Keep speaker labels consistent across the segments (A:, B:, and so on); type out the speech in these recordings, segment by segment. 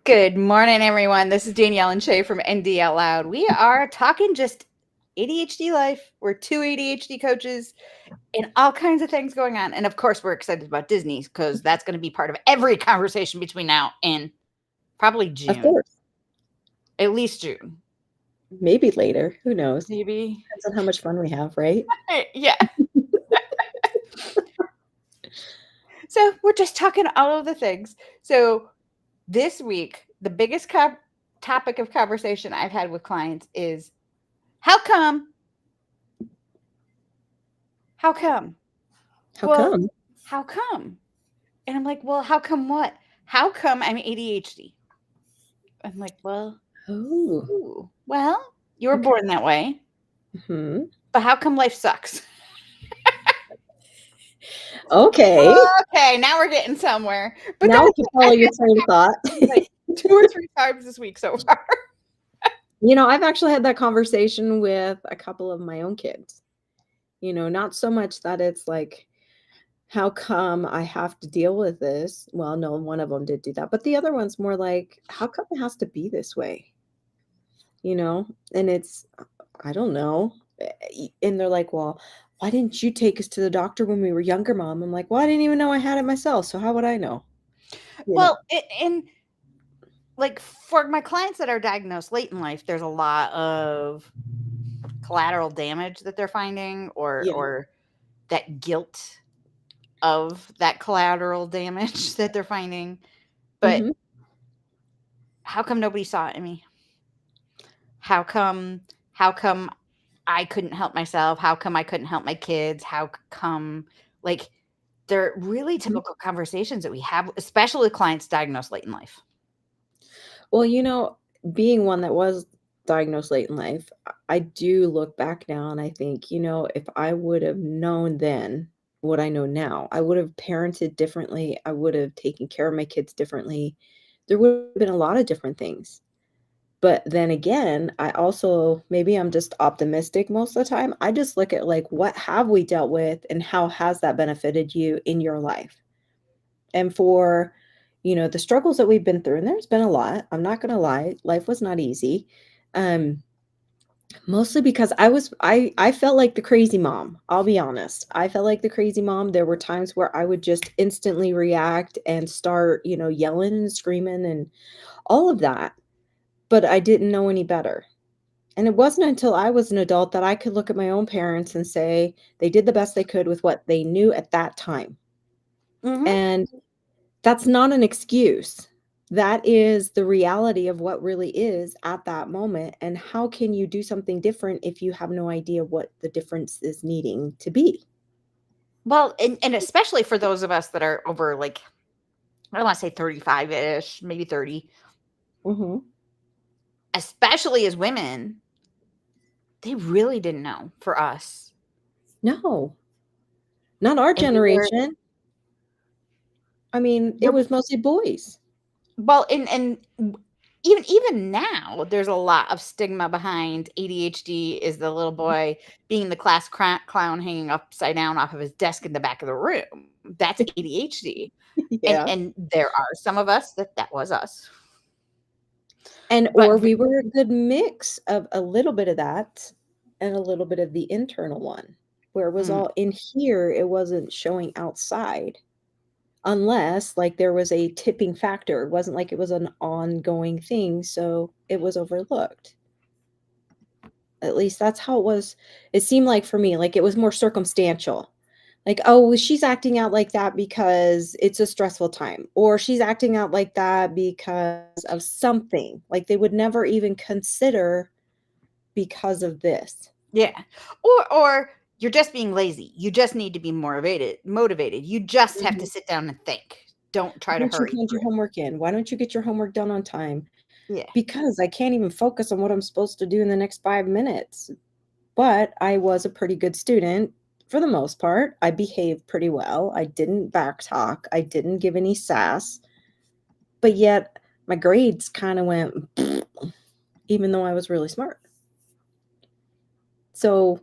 A: Good morning, everyone. This is Danielle and Shay from ND Out Loud. We are talking just ADHD life. We're two ADHD coaches and all kinds of things going on. And of course, we're excited about Disney because that's going to be part of every conversation between now and probably
B: Of
A: June,
B: course.
A: at least June.
B: Maybe later. Who knows?
A: Maybe.
B: Depends on how much fun we have, right?
A: Yeah. So we're just talking all of the things. So this week, the biggest topic of conversation I've had with clients is how come? How come?
B: How
A: Well,
B: come?
A: how come? And I'm like, well, how come what? How come I'm ADHD? I'm like, well,
B: Oh,
A: well, you were
B: okay.
A: born that way,
B: Hmm.
A: but how come life sucks?
B: Okay.
A: Okay, now we're getting somewhere. But
B: Now
A: that
B: we can follow your train of thought.
A: like 2 or 3 times this week so far.
B: I've actually had that conversation with a couple of my own kids. Not so much that it's like, how come I have to deal with this? Well, no, one of them did do that. But the other one's more like, how come it has to be this way? You know? And it's, I don't know. And they're like, well, why didn't you take us to the doctor when we were younger, Mom? I'm like, well, I didn't even know I had it myself. So how would I know? You know?
A: Well, and like for my clients that are diagnosed late in life, there's a lot of collateral damage that they're finding or
B: Yeah.
A: or that guilt of that collateral damage that they're finding. But
B: Hmm.
A: how come nobody saw it in me? How come I couldn't help myself? How come I couldn't help my kids? How come like they're really
B: Hmm.
A: typical conversations that we have, especially with clients diagnosed late in life.
B: Well, being one that was diagnosed late in life, I do look back now and I think, if I would have known then what I know now, I would have parented differently. I would have taken care of my kids differently. There would have been a lot of different things. But then again, I also maybe I'm just optimistic most of the time. I just look at like what have we dealt with and how has that benefited you in your life? And for, the struggles that we've been through, and there's been a lot. I'm not gonna lie, life was not easy. Um, Mostly because I felt like the crazy mom. I'll be honest. I felt like the crazy mom. There were times where I would just instantly react and start, yelling and screaming and all of that. But I didn't know any better. And it wasn't until I was an adult that I could look at my own parents and say they did the best they could with what they knew at that time.
A: Mhm.
B: And that's not an excuse. That is the reality of what really is at that moment. And how can you do something different if you have no idea what the difference is needing to be?
A: Well, and especially for those of us that are over like I don't want to say 35-ish, maybe 30,
B: Hmm.
A: especially as women, they really didn't know for us.
B: No, not our
A: And we were
B: generation. I mean, it
A: we're
B: was mostly boys.
A: well, even now, there's a lot of stigma behind ADHD is the little boy being the class clown hanging upside down off of his desk in the back of the room. That's ADHD. And
B: Yeah.
A: and there are some of us that was us.
B: And
A: But
B: or we were a good mix of a little bit of that and a little bit of the internal one, where it was
A: mm,
B: all in here, it wasn't showing outside. Unless, like, there was a tipping factor. It wasn't like it was an ongoing thing, so it was overlooked. At least that's how it was. It seemed like for me, like, it was more circumstantial. Like, "Oh, well, she's acting out like that because it's a stressful time," or, "She's acting out like that because of something." Like, they would never even consider because of this.
A: yeah. Or you're just being lazy. You just need to be motivated. You just have to
B: Mhm.
A: sit down and think. Don't try
B: "Why
A: to
B: don't you
A: hurry
B: hand
A: through
B: your
A: it.
B: homework in? Why don't you get your homework done on time?"
A: Yeah.
B: "Because I can't even focus on what I'm supposed to do in the next 5 minutes." But I was a pretty good student for the most part. I behaved pretty well. I didn't backtalk. I didn't give any sass. But yet my grades kind of went even though I was really smart. So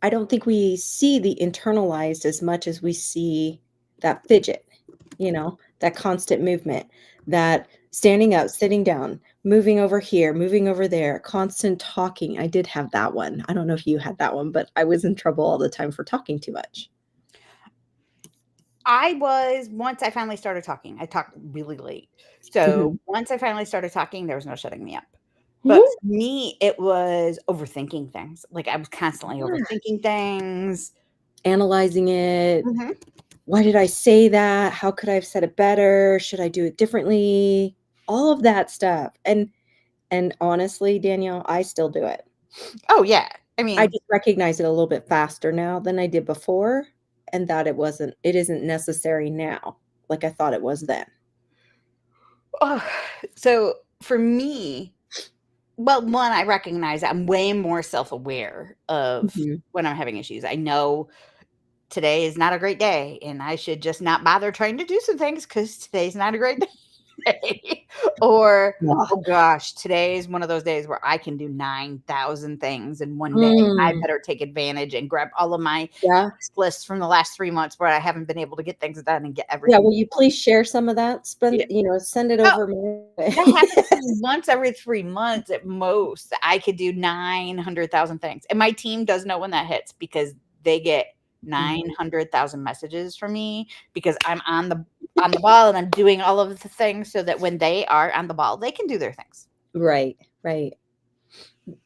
B: I don't think we see the internalized as much as we see that fidget, that constant movement, that Standing up, sitting down, moving over here, moving over there, constant talking. I did have that one. I don't know if you had that one, but I was in trouble all the time for talking too much.
A: I was once I finally started talking, I talked really late. So,
B: Mhm.
A: once I finally started talking, there was no shutting me up. But
B: Mhm.
A: for me, it was overthinking things. Like, I was constantly
B: Yeah.
A: overthinking things.
B: Analyzing it.
A: Mhm.
B: Why did I say that? How could I have said it better? Should I do it differently? All of that stuff. And honestly, Danielle, I still do it.
A: Oh, yeah. I
B: I
A: mean,
B: just recognize it a little bit faster now than I did before, and that it isn't necessary now like I thought it was then.
A: ugh. So for me, well, one, I recognize I'm way more self-aware of
B: Mhm.
A: when I'm having issues. I know today is not a great day, and I should just not bother trying to do some things because today's not a great day. Or,
B: Yeah.
A: oh gosh, today is one of those days where I can do 9,000 things in one day. I
B: Mm.
A: better take advantage and grab all of my
B: Yeah.
A: task lists from the last 3 months where I haven't been able to get things done and get
B: Yeah,
A: everything
B: will you
A: done.
B: please share some of that?
A: Yeah.
B: Send it
A: Oh,
B: over my
A: that
B: way.
A: happens to me once every 3 months at most. I could do 900,000 things, and my team does know when that hits because they get
B: Mhm.
A: 900,000 messages from me because I'm on the ball and I'm doing all of the things so that when they are on the ball, they can do their things.
B: Right, right.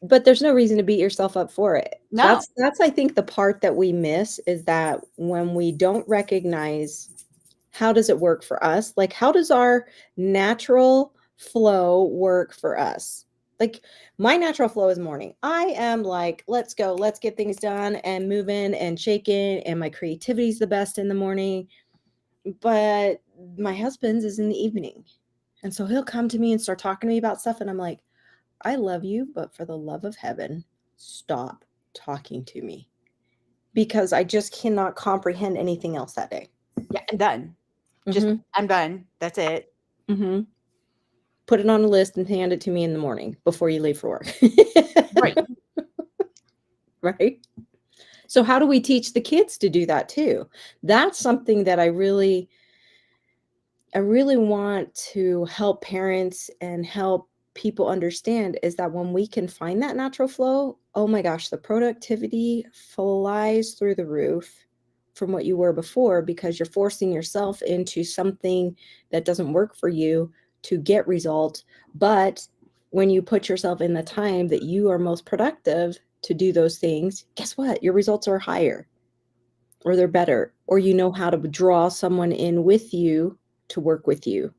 B: But there's no reason to beat yourself up for it.
A: No.
B: That's I think the part that we miss is that when we don't recognize how does it work for us? Like how does our natural flow work for us? Like my natural flow is morning. I am like, let's go, let's get things done and moving and shaking and my creativity is the best in the morning. But my husband's is in the evening. And so he'll come to me and start talking to me about stuff and I'm like, I love you, but for the love of heaven, stop talking to me because I just cannot comprehend anything else that day.
A: Yeah, I'm done. Just
B: Mhm,
A: I'm done. That's it.
B: mhm. Put it on a list and hand it to me in the morning before you leave for work.
A: Right.
B: Right? So how do we teach the kids to do that too? That's something that I really want to help parents and help people understand is that when we can find that natural flow, oh my gosh, the productivity flies through the roof from what you were before because you're forcing yourself into something that doesn't work for you to get results. But when you put yourself in the time that you are most productive to do those things, guess what? Your results are higher or they're better, or you know how to draw someone in with you to work with you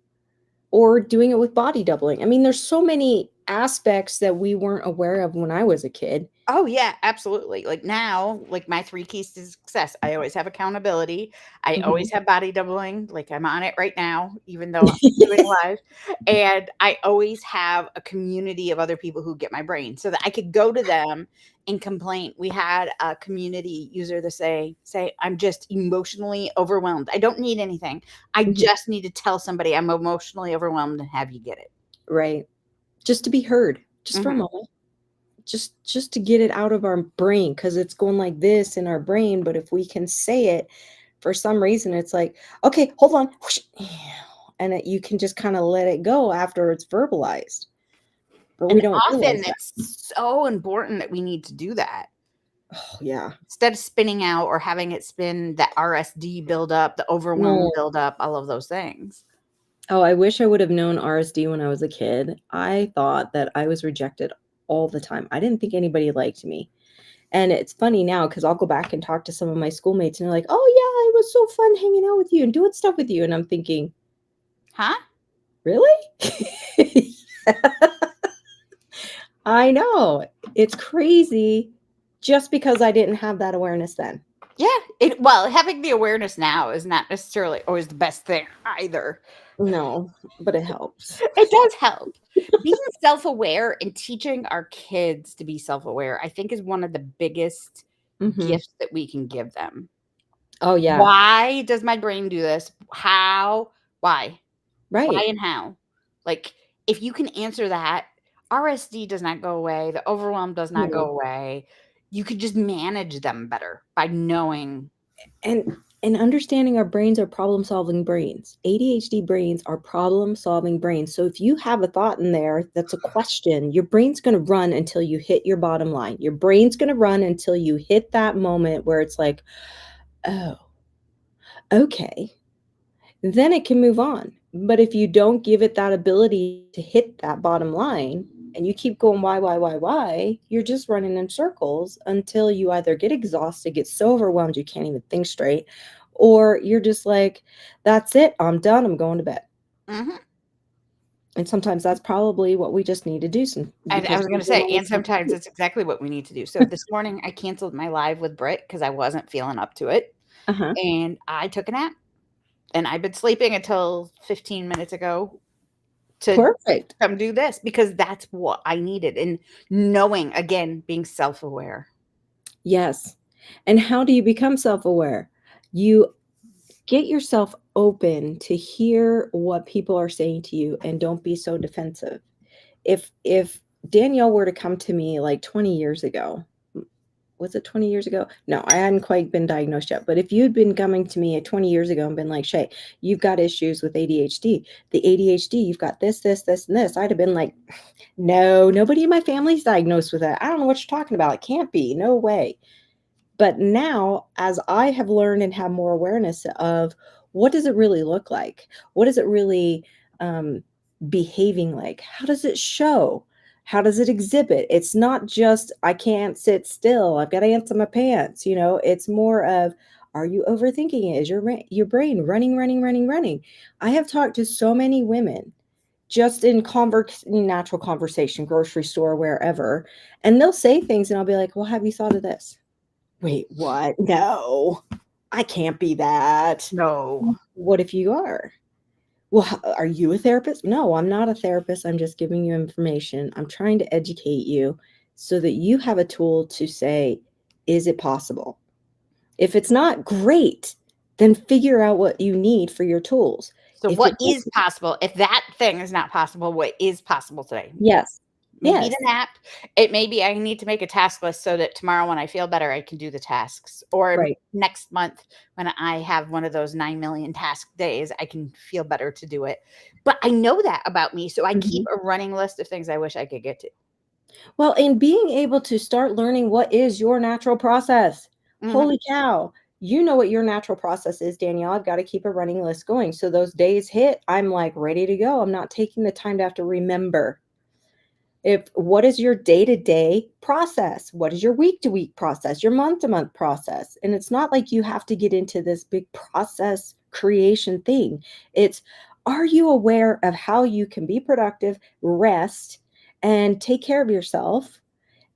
B: or doing it with body doubling. I mean, there's so many aspects that we weren't aware of when I was a kid.
A: Oh, yeah, absolutely. Like, now, like, my 3 keys to success, I always have accountability. I
B: Mhm.
A: always have body doubling, like, I'm on it right now, even though I'm doing live, and I always have a community of other people who get my brain so that I could go to them and complain. We had a community user to say, "I'm just emotionally overwhelmed. I don't need anything. I
B: Mhm.
A: just need to tell somebody I'm emotionally overwhelmed and have you get it."
B: Right. Just to be heard, just for a
A: Mhm.
B: moment. Just to get it out of our brain because it's going like this in our brain, but if we can say it, for some reason, it's like, "Okay, hold on." And you can just kinda let it go after it's verbalized, but we
A: And
B: don't realize
A: often
B: that.
A: it's so important that we need to do that.
B: Oh, yeah.
A: Instead of spinning out or having it spin, the RSD buildup, the overwhelm
B: Mm.
A: buildup, all of those things.
B: Oh, I wish I would have known RSD when I was a kid. I thought that I was rejected all the time. I didn't think anybody liked me. And it's funny now because 'cause I'll go back and talk to some of my schoolmates and they're like, "Oh, yeah, it was so fun hanging out with you and doing stuff with you." And I'm thinking,
A: Huh?
B: "Really?" I know. It's crazy just because I didn't have that awareness then.
A: Yeah, well, having the awareness now is not necessarily always the best thing either.
B: No, but it helps.
A: It does help. Being self-aware and teaching our kids to be self-aware, I think is one of the biggest
B: Mhm.
A: gifts that we can give them.
B: Oh, yeah.
A: Why does my brain do this? How? Why? Why
B: Right.
A: and how? Like, if you can answer that, RSD does not go away, the overwhelm does not go
B: Mm.
A: away. You could just manage them better by knowing.
B: And And understanding our brains are problem-solving brains. ADHD brains are problem-solving brains. So if you have a thought in there that's a question, your brain's going to run until you hit your bottom line. Your brain's going to run until you hit that moment where it's like, oh, okay, then it can move on. But if you don't give it that ability to hit that bottom line and you keep going, why, you're just running in circles until you either get exhausted, get so overwhelmed you can't even think straight, or you're just like, that's it, I'm done, I'm going to bed.
A: Mhm.
B: And sometimes that's probably what we just need to do
A: And I
B: because
A: was
B: we
A: gonna say,
B: realize
A: and sometimes it's exactly what we need to do. So this morning, I canceled my live with Britt because I wasn't feeling up to it,
B: uh-huh.
A: and I took a nap, and I've been sleeping until 15 minutes ago to
B: Perfect.
A: come do this because that's what I needed, and knowing, again, being self-aware.
B: Yes. And how do you become self-aware? You get yourself open to hear what people are saying to you and don't be so defensive. If Danielle were to come to me like 20 years ago, was it 20 years ago? No, I hadn't quite been diagnosed yet. But if you'd been coming to me 20 years ago and been like, Shay, you've got issues with ADHD. The ADHD, you've got this, and this. I'd have been like, no, nobody in my family's diagnosed with that. I don't know what you're talking about. It can't be. No way. But now, as I have learned and have more awareness of what does it really look like? What is it really behaving like? How does it show? How does it exhibit? It's not just, I can't sit still. I've got to answer my pants. It's more of, are you overthinking it? Is your brain running? I have talked to so many women just in natural conversation, grocery store, wherever, and they'll say things and I'll be like, well, have you thought of this? Wait, what? No, I can't be that.
A: No.
B: What if you are? Well, are you a therapist? No, I'm not a therapist. I'm just giving you information. I'm trying to educate you so that you have a tool to say, is it possible? If it's not, great, then figure out what you need for your tools.
A: So
B: If
A: what
B: it
A: is
B: doesn't,
A: possible? If that thing is not possible, what is possible today?
B: yes,
A: Maybe
B: yes,
A: the nap. It may be I need to make a task list so that tomorrow when I feel better, I can do the tasks. Or
B: right.
A: next month when I have one of those 9 million task days, I can feel better to do it. But I know that about me, so I keep
B: Mhm.
A: a running list of things I wish I could get to.
B: Well, in being able to start learning what is your natural process.
A: Mhm.
B: Holy cow. You know what your natural process is, Danielle. I've got to keep a running list going. So those days hit, I'm like ready to go. I'm not taking the time to have to remember. If what is your day-to-day process? What is your week-to-week process? Your month-to-month process? And it's not like you have to get into this big process creation thing. It's, are you aware of how you can be productive, rest, and take care of yourself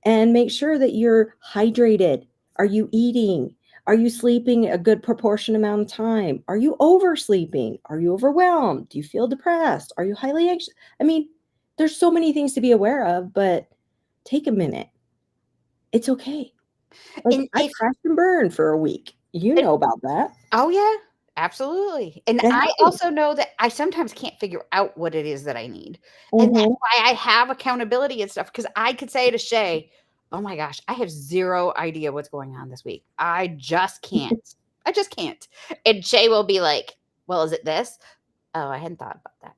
B: and make sure that you're hydrated? Are you eating? Are you sleeping a good proportion amount of time? Are you oversleeping? Are you overwhelmed? Do you feel depressed? Are you highly anxious? I mean, there's so many things to be aware of, but take a minute. It's okay. Like,
A: And
B: I
A: if
B: crashed and burned for a week. You
A: it
B: know about that.
A: Oh, yeah, absolutely, and
B: It
A: I
B: happens.
A: also know that I sometimes can't figure out what it is that I need, and that's
B: Mhm.
A: why I have accountability and stuff. Because I could say to Shay, "Oh my gosh, I have 0 idea what's going on this week. I just can't. I just can't," and Shay will be like, "Well, is it this? Oh, I hadn't thought about that."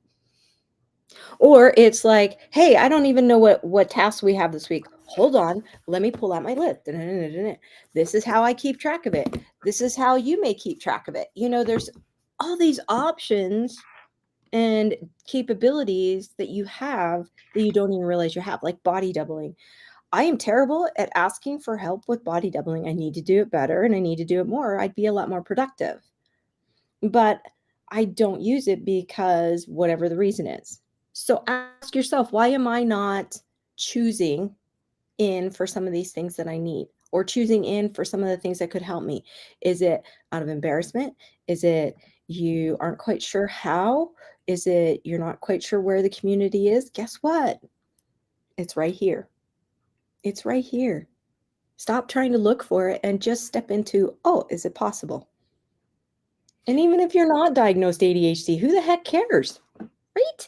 B: Or it's like, "Hey, I don't even know what tasks we have this week. Hold on, let me pull out my list. This is how I keep track of it. This is how you may keep track of it." There's all these options and capabilities that you have that you don't even realize you have, like body doubling. I am terrible at asking for help with body doubling. I need to do it better and I need to do it more. I'd be a lot more productive. But I don't use it because whatever the reason is. So ask yourself, why am I not choosing in for some of these things that I need or choosing in for some of the things that could help me? Is it out of embarrassment? Is it you aren't quite sure how? Is it you're not quite sure where the community is? Guess what? It's right here. It's right here. Stop trying to look for it and just step into, oh, is it possible? And even if you're not diagnosed ADHD, who the heck cares? Right?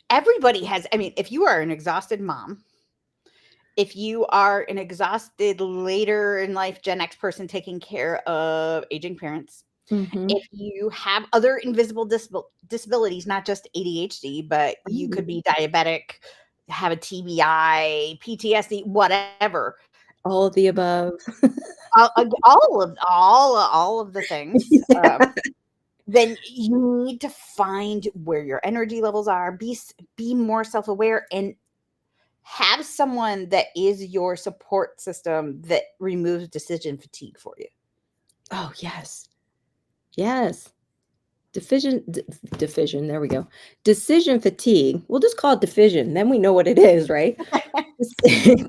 A: Everybody has I mean, if you are an exhausted mom, if you are an exhausted later in life Gen X person taking care of aging parents,
B: Mhm.
A: If you have other invisible disabilities, not just ADHD, but you
B: Right.
A: could be diabetic, have a TBI, PTSD, whatever.
B: All of the above.
A: All of the things.
B: Yeah.
A: Then you need to find where your energy levels are. Be more self aware and have someone that is your support system that removes decision fatigue for you.
B: Oh, yes. Yes. Diffusion d diffusion, there we go. Decision fatigue, we'll just call it diffusion, then we know what it is, right?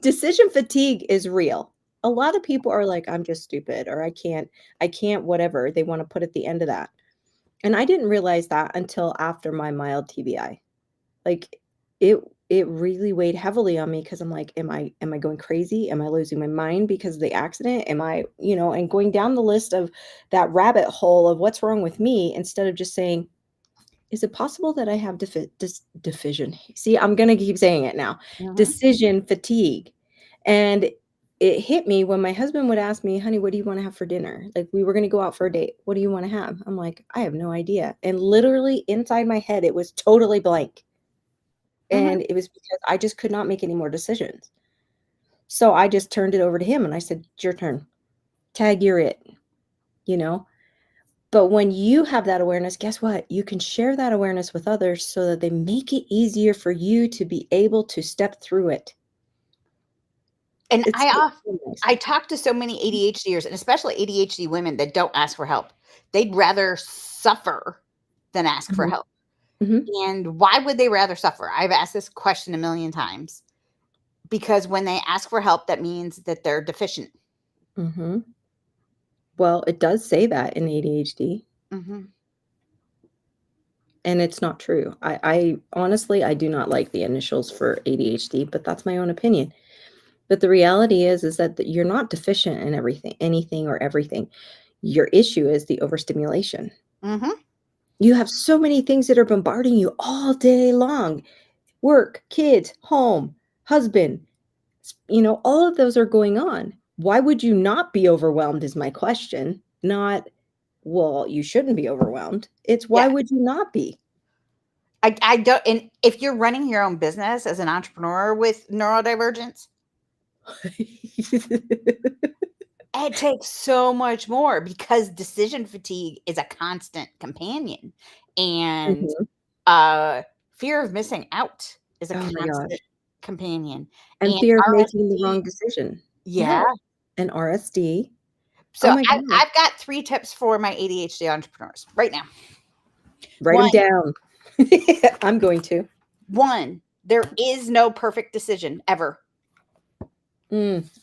B: Decision fatigue is real. A lot of people are like, "I'm just stupid," or I can't whatever," they wanna put at the end of that. And I didn't realize that until after my mild TBI. Like, it it really weighed heavily on me because 'cause I'm like, "Am I going crazy? Am I losing my mind because of the accident? Am I" and going down the list of that rabbit hole of what's wrong with me instead of just saying, "Is it possible that I have decision" see, I'm gonna keep saying it now,
A: Mhm,
B: decision fatigue, and it hit me when my husband would ask me, "Honey, what do you wanna have for dinner?" Like, we were gonna go out for a date, "What do you wanna have?" I'm like, "I have no idea," and literally inside my head, it was totally blank.
A: mhm.
B: And it was because I just could not make any more decisions. So I just turned it over to him and I said, "It's your turn. Tag, you're it," you know? But when you have that awareness, guess what? You can share that awareness with others so that they make it easier for you to be able to step through it.
A: And
B: It's so so nice.
A: I talk to so many ADHDers, and especially ADHD women that don't ask for help. They'd rather suffer than ask for
B: Mhm,
A: help.
B: mhm,
A: And why would they rather suffer? I've asked this question a million times. Because when they ask for help, that means that they're deficient.
B: mhm. Well, it does say that in ADHD,
A: Mhm.
B: and it's not true. I honestly, I do not like the initials for ADHD, but that's my own opinion. But the reality is that you're not deficient in anything or everything. Your issue is the overstimulation.
A: Mhm.
B: You have so many things that are bombarding you all day long. Work, kids, home, husband, all of those are going on. Why would you not be overwhelmed is my question. Not, well, you shouldn't be overwhelmed. It's
A: Yeah.
B: why would you not be?
A: I don't, and if you're running your own business as an entrepreneur with neurodivergence, it takes so much more because decision fatigue is a constant companion, and,
B: Mhm.
A: uh, fear of missing out is a
B: Oh my
A: constant
B: gosh.
A: companion,
B: And
A: and
B: fear of making the
A: RSD.
B: wrong decision.
A: Yeah.
B: Yeah. And RSD. Oh
A: So
B: my god.
A: I've got 3 tips for my ADHD entrepreneurs right now.
B: Write them
A: 1
B: down. I'm going to.
A: 1, there is no perfect decision ever.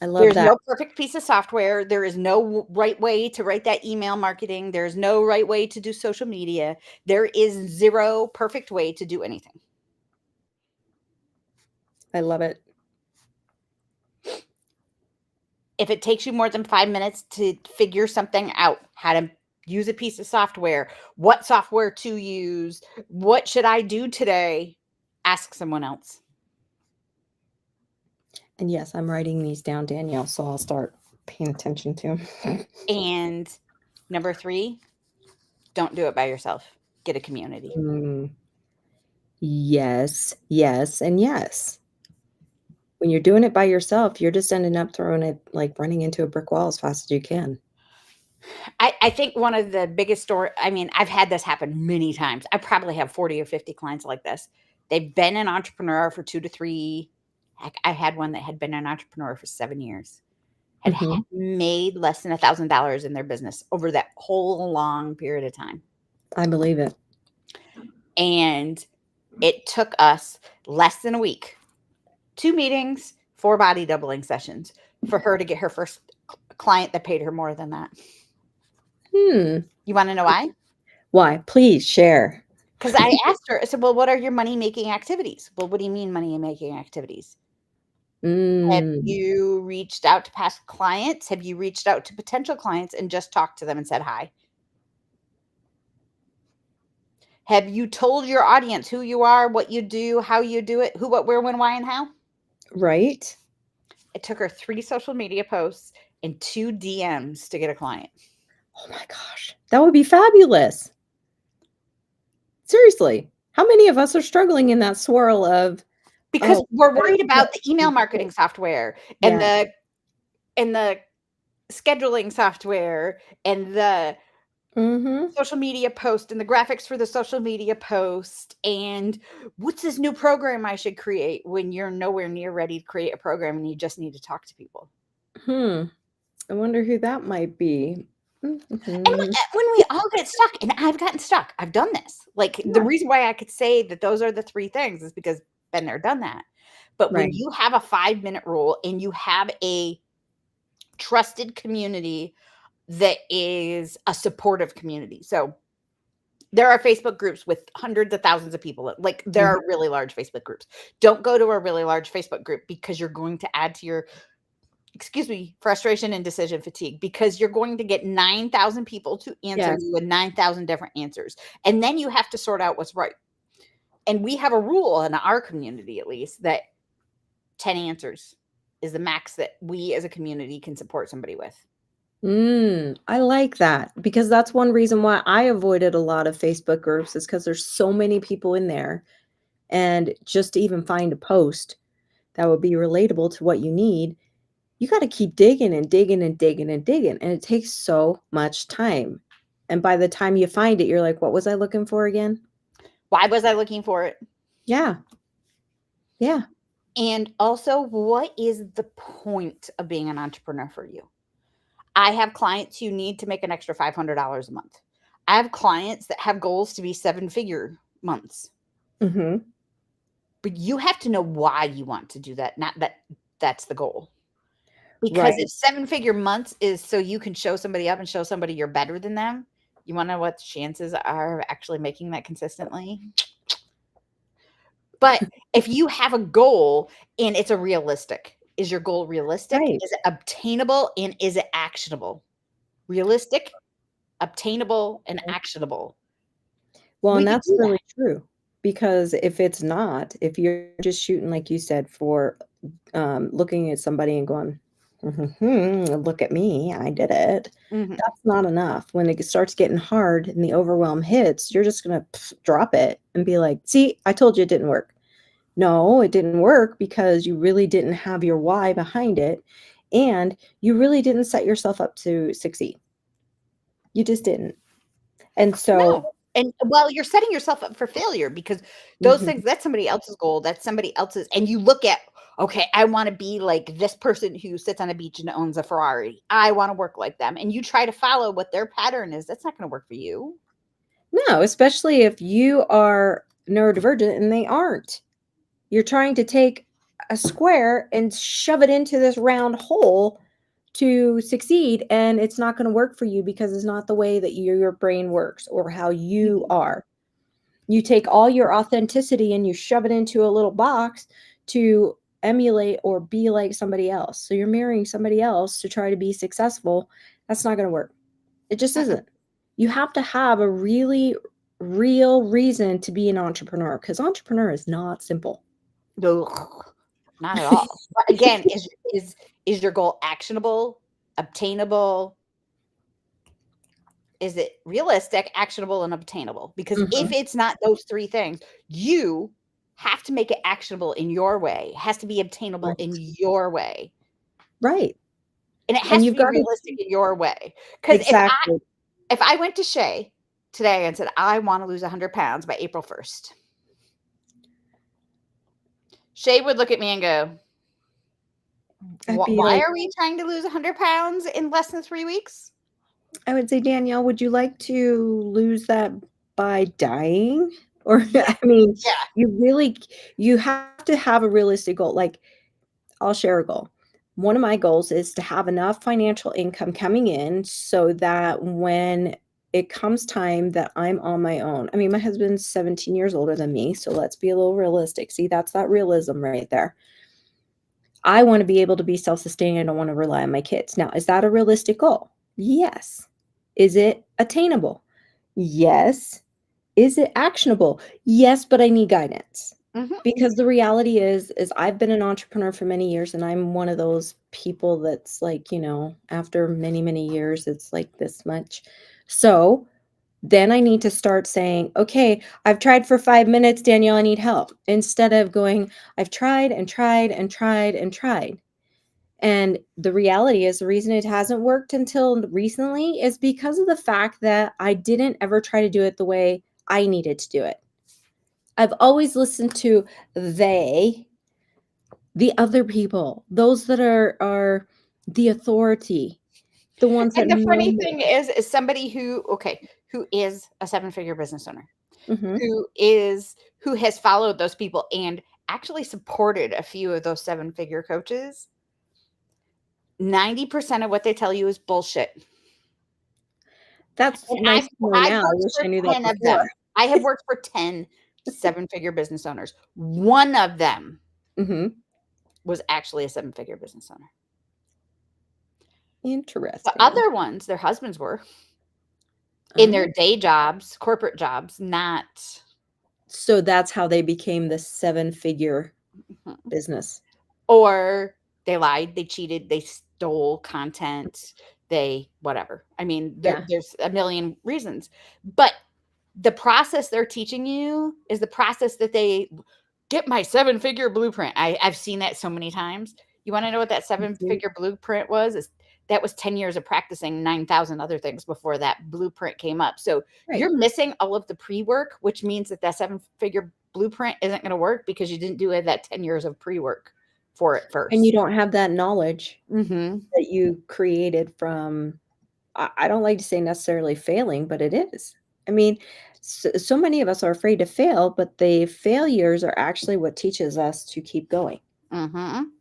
B: I love
A: There's
B: that.
A: no perfect piece of software. There is no right way to write that email marketing. There's no right way to do social media. There is 0 perfect way to do anything.
B: I love it.
A: If it takes you more than 5 minutes to figure something out, how to use a piece of software, what software to use, what should I do today, ask someone else.
B: And yes, I'm writing these down, Danielle, so I'll start paying attention to 'em.
A: And number 3, don't do it by yourself. Get a community.
B: Mm, yes, yes, and yes. When you're doing it by yourself, you're just ending up throwing it like running into a brick wall as fast as you can.
A: I think one of the biggest story, I mean, I've had this happen many times. I probably have 40 or 50 clients like this. They've been an entrepreneur for 2 to 3, heck, I had one that had been an entrepreneur for 7 years, had
B: Mhm.
A: made less than $1,000 in their business over that whole long period of time,
B: I believe it.
A: and it took us less than a week, 2 meetings, 4 body doubling sessions for her to get her first client that paid her more than that.
B: Hmm.
A: You wanna know why?
B: Why? Please share.
A: 'Cause I asked her, I said, "Well, what are your money-making activities?" "Well, what do you mean money-making activities?" "Have
B: Mm.
A: you reached out to past clients? Have you reached out to potential clients and just talked to them and said hi? Have you told your audience who you are, what you do, how you do it, who, what, where, when, why, and how?"
B: Right?
A: It took her 3 social media posts and 2 DMs to get a client.
B: Oh my gosh, that would be fabulous. Seriously, how many of us are struggling in that swirl of,
A: Because
B: oh,
A: we're
B: better
A: worried
B: keep up
A: about the email
B: with
A: marketing
B: this.
A: software and
B: Yeah.
A: the scheduling software and the
B: Mhm.
A: social media post and the graphics for the social media post and what's this new program I should create when you're nowhere near ready to create a program and you just need to talk to people.
B: Hmm. I wonder who that might be.
A: And
B: Mhm.
A: when we all get stuck, and I've gotten stuck, I've done this. Like the
B: Yeah.
A: reason why I could say that those are the three things is because been there, done that. But when
B: Right.
A: you have a 5-minute rule and you have a trusted community that is a supportive community. So there are Facebook groups with hundreds of thousands of people. Like there
B: Mhm.
A: are really large Facebook groups. Don't go to a really large Facebook group because you're going to add to your, excuse me, frustration and decision fatigue because you're going to get 9,000 people to answer
B: Yes.
A: you with 9,000 different answers. And then you have to sort out what's right. And we have a rule in our community, at least, that 10 answers is the max that we as a community can support somebody with.
B: I like that because that's one reason why I avoided a lot of Facebook groups is because there's so many people in there, and just to even find a post that would be relatable to what you need, you gotta keep digging and digging and digging and digging, and it takes so much time. And by the time you find it, you're like, "What was I looking for again?"
A: Why was I looking for it?
B: Yeah, yeah.
A: And also, what is the point of being an entrepreneur for you? I have clients who need to make an extra $500 a month. I have clients that have goals to be 7-figure months.
B: Mhm.
A: But you have to know why you want to do that, not that that's the goal. Because
B: Right.
A: if 7-figure months is so you can show somebody up and show somebody you're better than them, you wanna know what the chances are of actually making that consistently? But if you have a goal and it's a realistic, is your goal realistic?
B: Right.
A: Is it obtainable, and is it actionable? Realistic, obtainable, and actionable.
B: Well,
A: We
B: and
A: could
B: that's
A: do that.
B: really true because if it's not, if you're just shooting, like you said, for looking at somebody and going, "Mhm, look at me, I did it."
A: Mhm.
B: That's not enough. When it starts getting hard and the overwhelm hits, you're just gonna drop it and be like, "See, I told you it didn't work." No, it didn't work because you really didn't have your why behind it, and you really didn't set yourself up to succeed. You just didn't. And so
A: No. And well, you're setting yourself up for failure because those
B: mhm,
A: things, that's somebody else's goal, that's somebody else's, and you look at, okay, I wanna be like this person who sits on a beach and owns a Ferrari. I wanna work like them, and you try to follow what their pattern is, that's not gonna work for you.
B: no, especially if you are neurodivergent and they aren't. You're trying to take a square and shove it into this round hole to succeed, and it's not gonna work for you because it's not the way that your brain works or how you
A: Mhm.
B: are. You take all your authenticity and you shove it into a little box to emulate or be like somebody else. So you're mirroring somebody else to try to be successful. That's not gonna work. It just
A: Mm-mm.
B: isn't. You have to have a really real reason to be an entrepreneur because entrepreneur is not simple.
A: Ugh, not at all. But again, is your goal actionable, obtainable? Is it realistic, actionable, and obtainable? Because if
B: Mhm.
A: it's not those 3 things, you have to make it actionable in your way. It has to be obtainable in
B: Right.
A: your way,
B: Right.
A: and it has
B: And
A: to
B: you've
A: be
B: gotta
A: realistic in your way. Because
B: exactly.
A: if I went to Shay today and said, "I wanna lose 100 pounds by April 1st," Shay would look at me and go,
B: I'd be
A: Why
B: like,
A: are we trying to lose 100 pounds in less than 3 weeks?"
B: I would say, "Danielle, would you like to lose that by dying?" Or,
A: Yeah,
B: I mean,
A: yeah.
B: you really you have to have a realistic goal. Like, I'll share a goal. One of my goals is to have enough financial income coming in so that when it comes time that I'm on my own. I mean, my husband's 17 years older than me, so let's be a little realistic. See, that's that realism right there. I wanna be able to be self-sustaining, I don't wanna rely on my kids. Now, is that a realistic goal? Yes. Is it attainable? Yes. Is it actionable? Yes, but I need guidance.
A: Mhm.
B: Because the reality is I've been an entrepreneur for many years, and I'm one of those people that's like, after many, many years, it's like this much. So then I need to start saying, okay, I've tried for 5 minutes, Danielle, I need help. Instead of going, I've tried and tried and tried and tried. And the reality is the reason it hasn't worked until recently is because of the fact that I didn't ever try to do it the way I needed to do it. I've always listened to they, the other people, those that are the authority, the ones that
A: And the
B: know
A: funny
B: more.
A: thing is somebody who is a seven-figure business owner,
B: Mhm.
A: who has followed those people and actually supported a few of those seven-figure coaches, 90% of what they tell you is bullshit.
B: That's
A: And
B: nice to know
A: I've
B: now. I
A: worked
B: wish
A: for
B: I knew that
A: 10 of
B: before.
A: them. I have worked for 10 seven-figure business owners. One of them
B: Mhm.
A: was actually a seven-figure business owner. The
B: Interesting.
A: other ones, their husbands were in their
B: Oh,
A: day jobs, corporate jobs, not
B: so that's how they became the seven-figure
A: mhm.
B: business.
A: Or they lied, they cheated, they stole content, they whatever. I mean,
B: Yeah,
A: there's a million reasons. But the process they're teaching you is the process that they get my seven-figure blueprint. I've seen that so many times. You wanna know what that
B: me too.
A: seven-figure blueprint was? That was 10 years of practicing 9,000 other things before that blueprint came up. So,
B: Right.
A: you're missing all of the pre-work, which means that seven-figure blueprint isn't gonna work because you didn't do it that 10 years of pre-work for it
B: And you
A: first.
B: don't have that knowledge
A: Mhm.
B: that you created from I don't like to say necessarily failing, but it is. I mean, so many of us are afraid to fail, but the failures are actually what teaches us to keep going.
A: Mhm.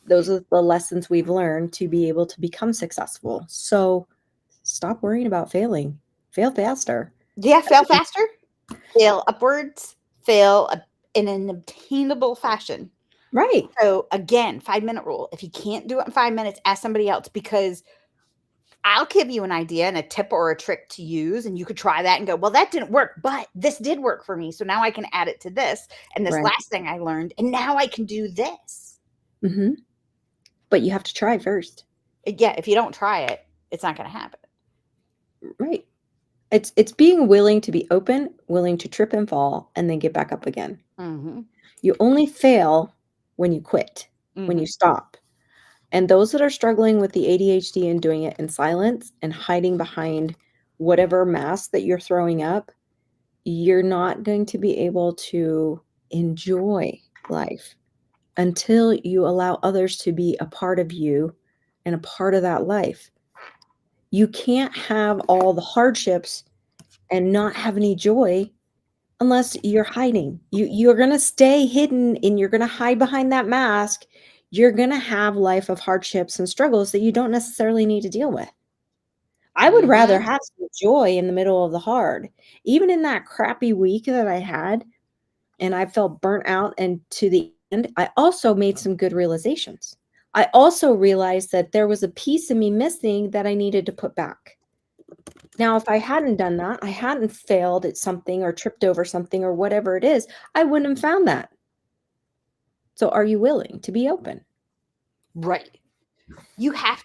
B: Those are the lessons we've learned to be able to become successful. So stop worrying about failing. Fail faster.
A: Yeah,
B: I
A: fail
B: mean,
A: faster, fail upwards, fail in an obtainable fashion.
B: right,
A: So again, 5-minute rule. If you can't do it in 5 minutes, ask somebody else because I'll give you an idea and a tip or a trick to use, and you could try that and go, well, that didn't work, but this did work for me. So now I can add it to this and this
B: right.
A: last thing I learned, and now I can do this.
B: Mhm. But you have to try first.
A: Yeah, if you don't try it, it's not going to happen.
B: Right. It's being willing to be open, willing to trip and fall, and then get back up again.
A: Hmm.
B: You only fail when you quit, when you
A: Hmm.
B: stop. And those that are struggling with the ADHD and doing it in silence and hiding behind whatever mask that you're throwing up, you're not going to be able to enjoy life until you allow others to be a part of you and a part of that life. You can't have all the hardships and not have any joy unless you're hiding. You're gonna stay hidden and you're gonna hide behind that mask. You're gonna have life of hardships and struggles that you don't necessarily need to deal with. I would rather
A: Hmm.
B: have some joy in the middle of the hard. Even in that crappy week that I had and I felt burnt out and to the end, I also made some good realizations. I also realized that there was a piece of me missing that I needed to put back. Now, if I hadn't done that, I hadn't failed at something or tripped over something or whatever it is, I wouldn't have found that. So are you willing to be open?
A: Right. You have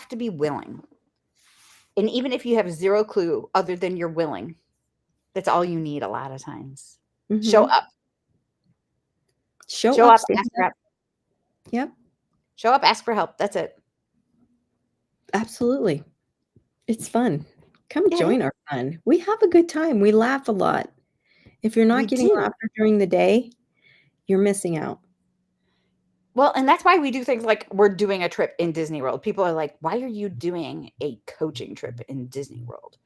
A: to be willing. And even if you have zero clue other than you're willing, that's all you need a lot of times. Show
B: Mhm.
A: up.
B: Show
A: Show
B: up,
A: up,
B: stand
A: ask for
B: up.
A: help.
B: Yep,
A: Show up, ask for help. That's it.
B: absolutely. It's fun. Come
A: Yeah,
B: join our fun. We have a good time. We laugh a lot. If you're not
A: we
B: getting
A: do.
B: laughter during the day, you're missing out.
A: Well, and that's why we do things like we're doing a trip in Disney World. People are like, "Why are you doing a coaching trip in Disney World?"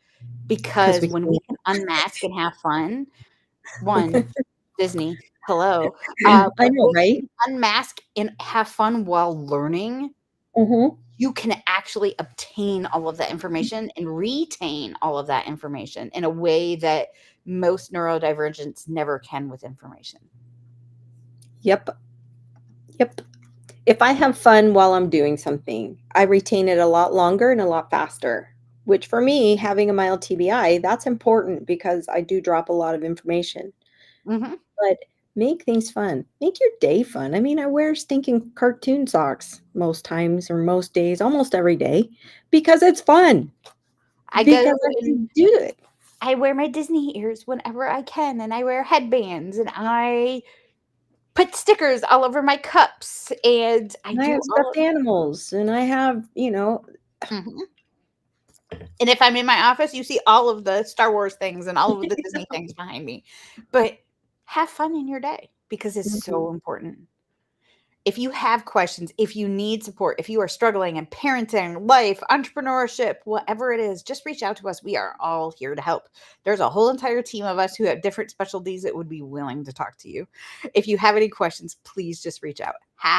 B: Because
A: Because
B: we
A: when we
B: can't.
A: can unmask and have fun, one, Disney, hello,
B: I
A: but
B: know,
A: when we
B: right?
A: can unmask and have fun while learning,
B: Mhm.
A: you can actually obtain all of that information and retain all of that information in a way that most neurodivergents never can with information.
B: Yep, yep. If I have fun while I'm doing something, I retain it a lot longer and a lot faster, which for me, having a mild TBI, that's important because I do drop a lot of information.
A: Mhm.
B: But Make things fun. Make your day fun. I mean, I wear stinking cartoon socks most times or most days, almost every day, because it's fun.
A: I go
B: Because I
A: and
B: can do it.
A: I wear my Disney ears whenever I can, and I wear headbands, and I put stickers all over my cups, and I
B: And I
A: do
B: have
A: all
B: stuffed
A: of
B: animals, and I have,
A: Mhm. And if I'm in my office, you see all of the Star Wars things and all of the Disney things behind me. But have fun in your day because it's
B: Mhm.
A: so important. If you have questions, if you need support, if you are struggling in parenting, life, entrepreneurship, whatever it is, just reach out to us. We are all here to help. There's a whole entire team of us who have different specialties that would be willing to talk to you. If you have any questions, please just reach out. Have